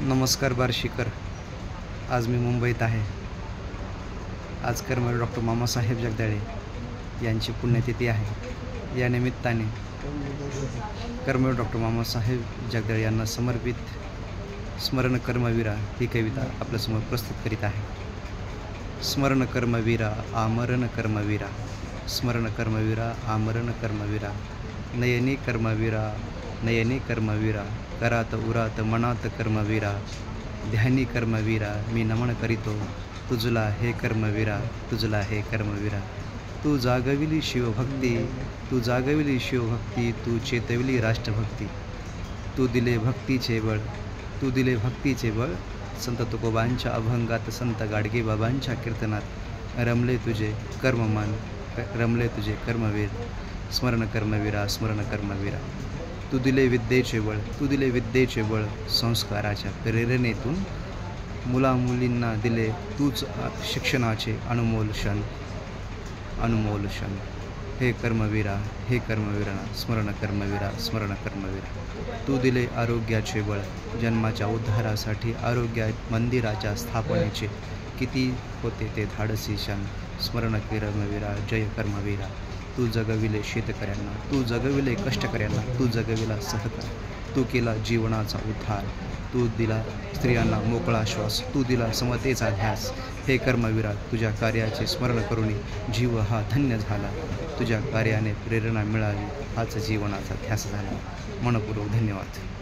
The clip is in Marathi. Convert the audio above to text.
नमस्कार बार्शीकर. आज मी मुंबईत आहे. आज कर्मवीर डॉक्टर मामासाहेब जगदाळे यांची पुण्यतिथी आहे. या निमित्ताने कर्मवीर डॉक्टर मामासाहेब जगदाळे यांना समर्पित स्मरण कर्मवीरा ही कविता आपल्यासमोर प्रस्तुत करीत आहे. स्मरण कर्मवीरा आमरण कर्मवीरा, स्मरण कर्मवीरा आमरण कर्मवीरा, नयनी कर्मवीरा नयनी कर्मवीरा, करात उरात मनात कर्मवीरा, ध्यानी कर्मवीरा मी नमन करीतो तुझला हे कर्मवीरा, तुझला हे कर्मवीरा. तू जागविली शिवभक्ती, तू जागविली शिवभक्ती, तू चेतविली राष्ट्रभक्ती, तू दिले भक्तीचे बळ, तू दिले भक्तीचे बळ. संत तुकोबांच्या अभंगात, संत गाडगेबाबांच्या कीर्तनात रमले तुझे कर्ममान, रमले तुझे कर्मवीर. स्मरण कर्मवीरा स्मरण कर्मवीरा. तू दिले विद्येचे बळ, तू दिले विद्येचे बळ, संस्काराच्या प्रेरणेतून मुलामुलींना दिले तूच शिक्षणाचे अनमोल क्षण, अनमोल क्षण. हे कर्मवीरा हे कर्मवीरा, स्मरण कर्मवीरा स्मरण कर्मवीरा. तू दिले आरोग्याचे बळ, जन्माच्या उद्धारासाठी आरोग्य मंदिराच्या स्थापनेचे किती होते ते धाडसी क्षण. स्मरण कर्मवीरा जय कर्मवीरा. तू जगविले शेतकऱ्यांना, तू जगविले कष्टकऱ्यांना, तू जगविला सहकार, तू केला जीवनाचा उद्धार, तू दिला स्त्रियांना मोकळा श्वास, तू दिला समतेचा ध्यास. हे कर्मवीरा, तुझ्या कार्याचे स्मरण करून जीव हा धन्य झाला, तुझ्या कार्याने प्रेरणा मिळाली, हाच जीवनाचा ध्यास झाला. मनपूर्वक धन्यवाद.